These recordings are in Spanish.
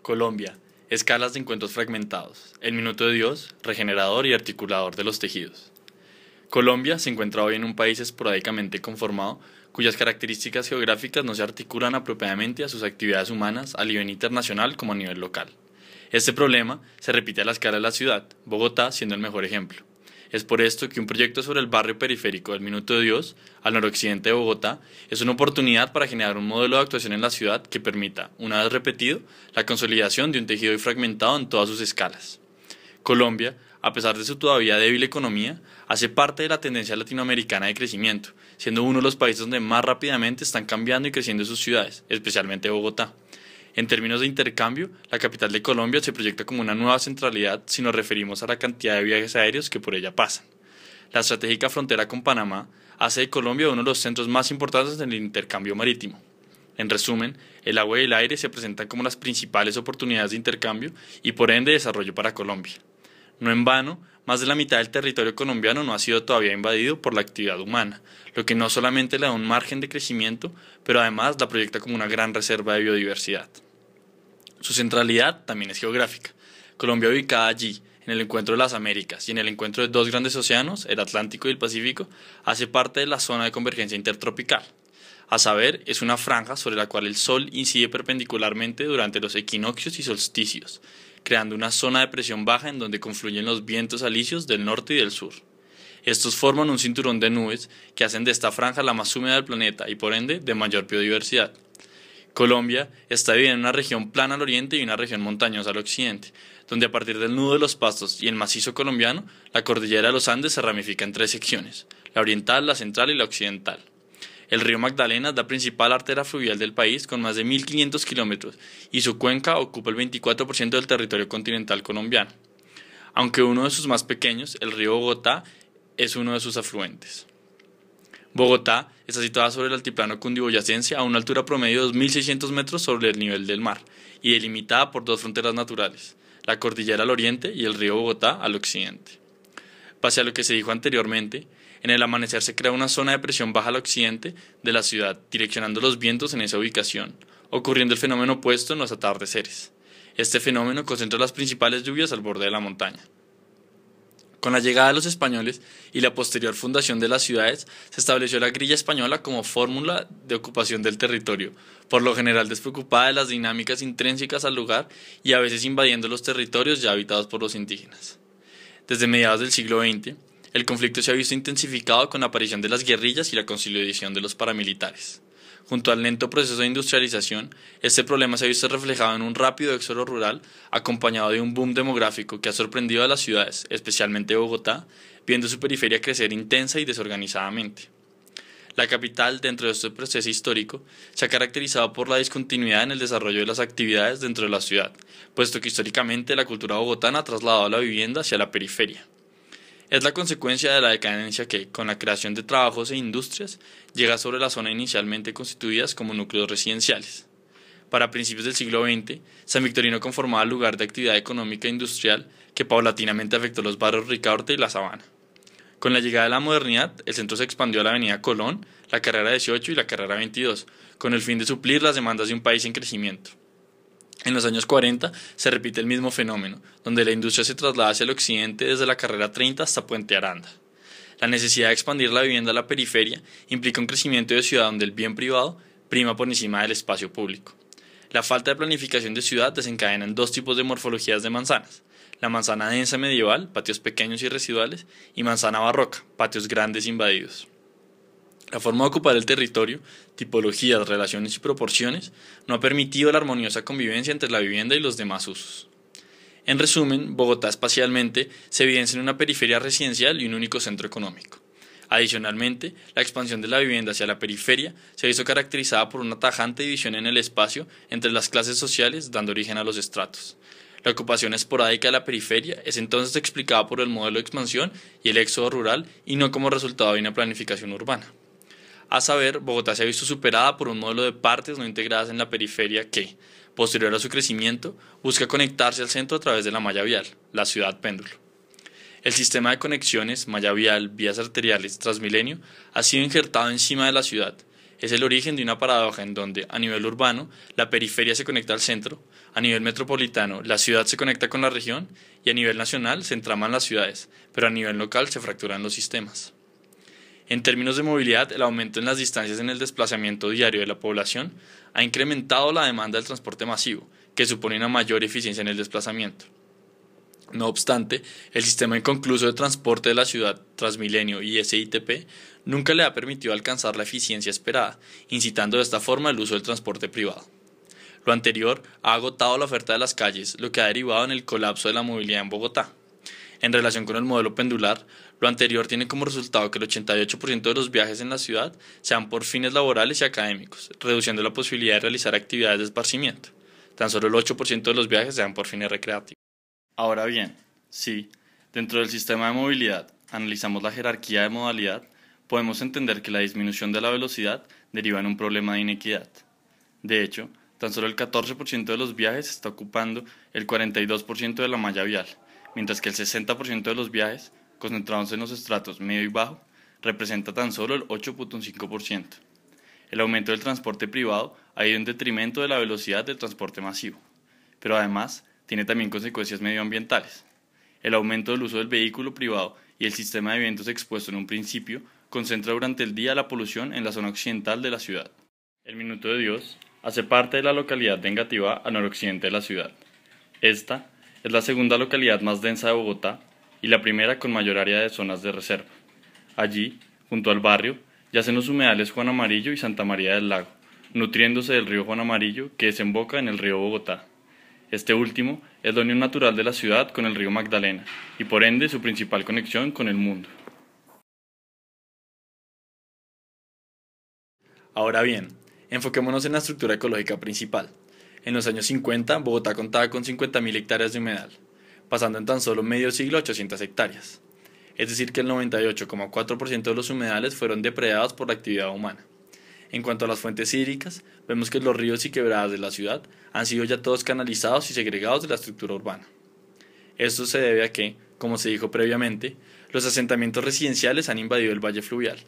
Colombia, escalas de encuentros fragmentados, el minuto de Dios, regenerador y articulador de los tejidos. Colombia se encuentra hoy en un país esporádicamente conformado, cuyas características geográficas no se articulan apropiadamente a sus actividades humanas a nivel internacional como a nivel local. Este problema se repite a la escala de la ciudad, Bogotá siendo el mejor ejemplo. Es por esto que un proyecto sobre el barrio periférico del Minuto de Dios, al noroccidente de Bogotá, es una oportunidad para generar un modelo de actuación en la ciudad que permita, una vez repetido, la consolidación de un tejido hoy fragmentado en todas sus escalas. Colombia, a pesar de su todavía débil economía, hace parte de la tendencia latinoamericana de crecimiento, siendo uno de los países donde más rápidamente están cambiando y creciendo sus ciudades, especialmente Bogotá. En términos de intercambio, la capital de Colombia se proyecta como una nueva centralidad si nos referimos a la cantidad de viajes aéreos que por ella pasan. La estratégica frontera con Panamá hace de Colombia uno de los centros más importantes del intercambio marítimo. En resumen, el agua y el aire se presentan como las principales oportunidades de intercambio y por ende desarrollo para Colombia. No en vano, más de la mitad del territorio colombiano no ha sido todavía invadido por la actividad humana, lo que no solamente le da un margen de crecimiento, pero además la proyecta como una gran reserva de biodiversidad. Su centralidad también es geográfica. Colombia, ubicada allí, en el encuentro de las Américas y en el encuentro de dos grandes océanos, el Atlántico y el Pacífico, hace parte de la zona de convergencia intertropical. A saber, es una franja sobre la cual el Sol incide perpendicularmente durante los equinoccios y solsticios, creando una zona de presión baja en donde confluyen los vientos alisios del norte y del sur. Estos forman un cinturón de nubes que hacen de esta franja la más húmeda del planeta y por ende de mayor biodiversidad. Colombia está dividida en una región plana al oriente y una región montañosa al occidente, donde a partir del nudo de los Pastos y el macizo colombiano, la cordillera de los Andes se ramifica en tres secciones, la oriental, la central y la occidental. El río Magdalena es la principal arteria fluvial del país con más de 1.500 kilómetros y su cuenca ocupa el 24% del territorio continental colombiano. Aunque uno de sus más pequeños, el río Bogotá, es uno de sus afluentes. Bogotá está situada sobre el altiplano cundiboyacense a una altura promedio de 2.600 metros sobre el nivel del mar y delimitada por dos fronteras naturales, la cordillera al oriente y el río Bogotá al occidente. Pese a lo que se dijo anteriormente, en el amanecer se crea una zona de presión baja al occidente de la ciudad, direccionando los vientos en esa ubicación, ocurriendo el fenómeno opuesto en los atardeceres. Este fenómeno concentra las principales lluvias al borde de la montaña. Con la llegada de los españoles y la posterior fundación de las ciudades, se estableció la grilla española como fórmula de ocupación del territorio, por lo general despreocupada de las dinámicas intrínsecas al lugar y a veces invadiendo los territorios ya habitados por los indígenas. Desde mediados del siglo XX, el conflicto se ha visto intensificado con la aparición de las guerrillas y la consolidación de los paramilitares. Junto al lento proceso de industrialización, este problema se ha visto reflejado en un rápido éxodo rural acompañado de un boom demográfico que ha sorprendido a las ciudades, especialmente Bogotá, viendo su periferia crecer intensa y desorganizadamente. La capital, dentro de este proceso histórico, se ha caracterizado por la discontinuidad en el desarrollo de las actividades dentro de la ciudad, puesto que históricamente la cultura bogotana ha trasladado la vivienda hacia la periferia. Es la consecuencia de la decadencia que, con la creación de trabajos e industrias, llega sobre la zona inicialmente constituidas como núcleos residenciales. Para principios del siglo XX, San Victorino conformaba el lugar de actividad económica e industrial que paulatinamente afectó los barrios Ricaurte y La Sabana. Con la llegada de la modernidad, el centro se expandió a la avenida Colón, la carrera 18 y la carrera 22, con el fin de suplir las demandas de un país en crecimiento. En los años 40 se repite el mismo fenómeno, donde la industria se traslada hacia el occidente desde la carrera 30 hasta Puente Aranda. La necesidad de expandir la vivienda a la periferia implica un crecimiento de ciudad donde el bien privado prima por encima del espacio público. La falta de planificación de ciudad desencadena en dos tipos de morfologías de manzanas: la manzana densa medieval, patios pequeños y residuales, y manzana barroca, patios grandes invadidos. La forma de ocupar el territorio, tipologías, relaciones y proporciones no ha permitido la armoniosa convivencia entre la vivienda y los demás usos. En resumen, Bogotá espacialmente se evidencia en una periferia residencial y un único centro económico. Adicionalmente, la expansión de la vivienda hacia la periferia se ha visto caracterizada por una tajante división en el espacio entre las clases sociales, dando origen a los estratos. La ocupación esporádica de la periferia es entonces explicada por el modelo de expansión y el éxodo rural y no como resultado de una planificación urbana. A saber, Bogotá se ha visto superada por un modelo de partes no integradas en la periferia que, posterior a su crecimiento, busca conectarse al centro a través de la malla vial, la ciudad péndulo. El sistema de conexiones, malla vial, vías arteriales, Transmilenio, ha sido injertado encima de la ciudad, es el origen de una paradoja en donde, a nivel urbano, la periferia se conecta al centro, a nivel metropolitano, la ciudad se conecta con la región y a nivel nacional se entraman las ciudades, pero a nivel local se fracturan los sistemas. En términos de movilidad, el aumento en las distancias en el desplazamiento diario de la población ha incrementado la demanda del transporte masivo, que supone una mayor eficiencia en el desplazamiento. No obstante, el sistema inconcluso de transporte de la ciudad, Transmilenio y SITP, nunca le ha permitido alcanzar la eficiencia esperada, incitando de esta forma el uso del transporte privado. Lo anterior ha agotado la oferta de las calles, lo que ha derivado en el colapso de la movilidad en Bogotá. En relación con el modelo pendular, lo anterior tiene como resultado que el 88% de los viajes en la ciudad sean por fines laborales y académicos, reduciendo la posibilidad de realizar actividades de esparcimiento. Tan solo el 8% de los viajes sean por fines recreativos. Ahora bien, si, dentro del sistema de movilidad, analizamos la jerarquía de modalidad, podemos entender que la disminución de la velocidad deriva en un problema de inequidad. De hecho, tan solo el 14% de los viajes está ocupando el 42% de la malla vial, mientras que el 60% de los viajes, concentrados en los estratos medio y bajo, representa tan solo el 8.5%. El aumento del transporte privado ha ido en detrimento de la velocidad del transporte masivo, pero además tiene también consecuencias medioambientales. El aumento del uso del vehículo privado y el sistema de vientos expuesto en un principio concentra durante el día la polución en la zona occidental de la ciudad. El Minuto de Dios hace parte de la localidad de Engativá, al noroccidente de la ciudad. Esta es la segunda localidad más densa de Bogotá y la primera con mayor área de zonas de reserva. Allí, junto al barrio, yacen los humedales Juan Amarillo y Santa María del Lago, nutriéndose del río Juan Amarillo que desemboca en el río Bogotá. Este último es la unión natural de la ciudad con el río Magdalena y por ende su principal conexión con el mundo. Ahora bien, enfoquémonos en la estructura ecológica principal. En los años 50, Bogotá contaba con 50.000 hectáreas de humedal, pasando en tan solo medio siglo a 800 hectáreas. Es decir, que el 98,4% de los humedales fueron depredados por la actividad humana. En cuanto a las fuentes hídricas, vemos que los ríos y quebradas de la ciudad han sido ya todos canalizados y segregados de la estructura urbana. Esto se debe a que, como se dijo previamente, los asentamientos residenciales han invadido el valle fluvial.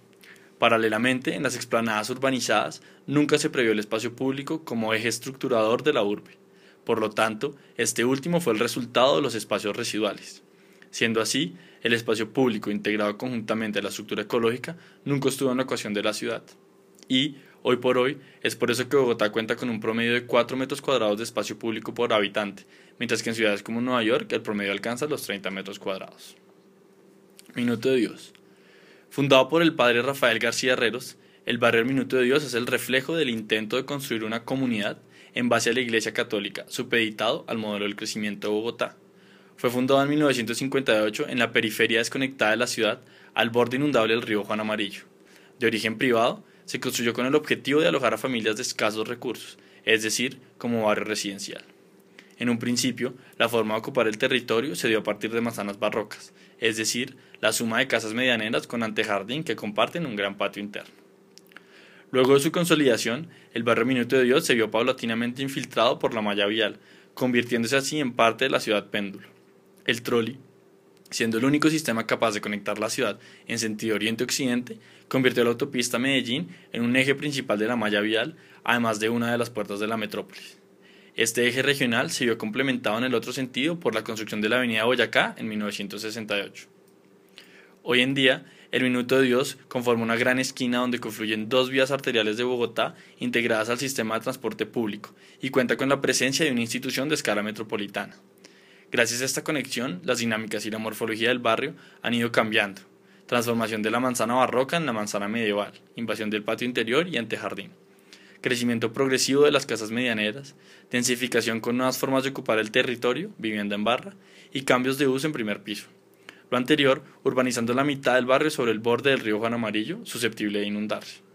Paralelamente, en las explanadas urbanizadas nunca se previó el espacio público como eje estructurador de la urbe. Por lo tanto, este último fue el resultado de los espacios residuales. Siendo así, el espacio público integrado conjuntamente a la estructura ecológica nunca estuvo en la ecuación de la ciudad. Y, hoy por hoy, es por eso que Bogotá cuenta con un promedio de 4 metros cuadrados de espacio público por habitante, mientras que en ciudades como Nueva York el promedio alcanza los 30 metros cuadrados. Minuto de Dios. Fundado por el padre Rafael García Herreros, el barrio del Minuto de Dios es el reflejo del intento de construir una comunidad en base a la Iglesia Católica, supeditado al modelo del crecimiento de Bogotá. Fue fundado en 1958 en la periferia desconectada de la ciudad, al borde inundable del río Juan Amarillo. De origen privado, se construyó con el objetivo de alojar a familias de escasos recursos, es decir, como barrio residencial. En un principio, la forma de ocupar el territorio se dio a partir de manzanas barrocas, es decir, la suma de casas medianeras con antejardín que comparten un gran patio interno. Luego de su consolidación, el barrio Minuto de Dios se vio paulatinamente infiltrado por la malla vial, convirtiéndose así en parte de la ciudad péndulo. El trolí, siendo el único sistema capaz de conectar la ciudad en sentido oriente-occidente, convirtió la autopista Medellín en un eje principal de la malla vial, además de una de las puertas de la metrópolis. Este eje regional se vio complementado en el otro sentido por la construcción de la avenida Boyacá en 1968. Hoy en día, el Minuto de Dios conforma una gran esquina donde confluyen dos vías arteriales de Bogotá integradas al sistema de transporte público y cuenta con la presencia de una institución de escala metropolitana. Gracias a esta conexión, las dinámicas y la morfología del barrio han ido cambiando. Transformación de la manzana barroca en la manzana medieval, invasión del patio interior y antejardín. Crecimiento progresivo de las casas medianeras, densificación con nuevas formas de ocupar el territorio, vivienda en barra, y cambios de uso en primer piso. Lo anterior, urbanizando la mitad del barrio sobre el borde del río Juan Amarillo, susceptible de inundarse.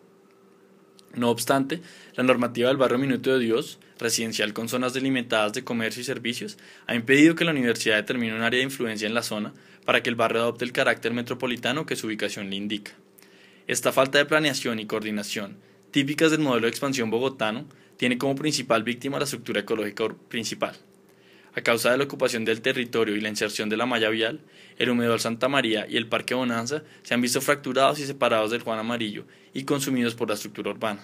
No obstante, la normativa del barrio Minuto de Dios, residencial con zonas delimitadas de comercio y servicios, ha impedido que la universidad determine un área de influencia en la zona para que el barrio adopte el carácter metropolitano que su ubicación le indica. Esta falta de planeación y coordinación, típicas del modelo de expansión bogotano, tiene como principal víctima la estructura ecológica principal. A causa de la ocupación del territorio y la inserción de la malla vial, el Humedal Santa María y el Parque Bonanza se han visto fracturados y separados del Juan Amarillo y consumidos por la estructura urbana.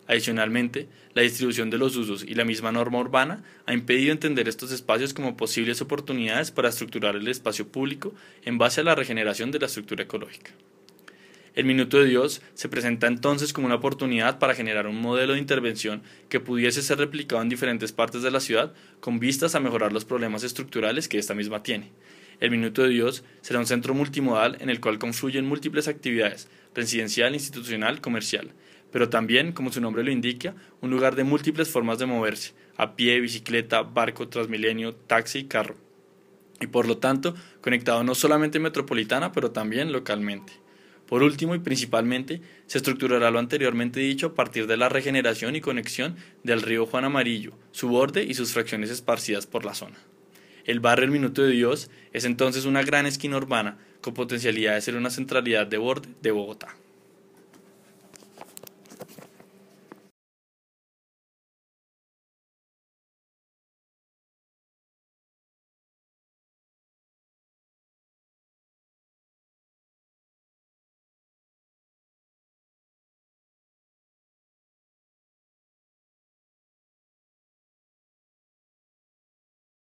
Adicionalmente, la distribución de los usos y la misma norma urbana ha impedido entender estos espacios como posibles oportunidades para estructurar el espacio público en base a la regeneración de la estructura ecológica. El Minuto de Dios se presenta entonces como una oportunidad para generar un modelo de intervención que pudiese ser replicado en diferentes partes de la ciudad con vistas a mejorar los problemas estructurales que esta misma tiene. El Minuto de Dios será un centro multimodal en el cual confluyen múltiples actividades, residencial, institucional, comercial, pero también, como su nombre lo indica, un lugar de múltiples formas de moverse, a pie, bicicleta, barco, transmilenio, taxi y carro, y por lo tanto conectado no solamente metropolitana, pero también localmente. Por último y principalmente, se estructurará lo anteriormente dicho a partir de la regeneración y conexión del río Juan Amarillo, su borde y sus fracciones esparcidas por la zona. El barrio El Minuto de Dios es entonces una gran esquina urbana con potencialidad de ser una centralidad de borde de Bogotá.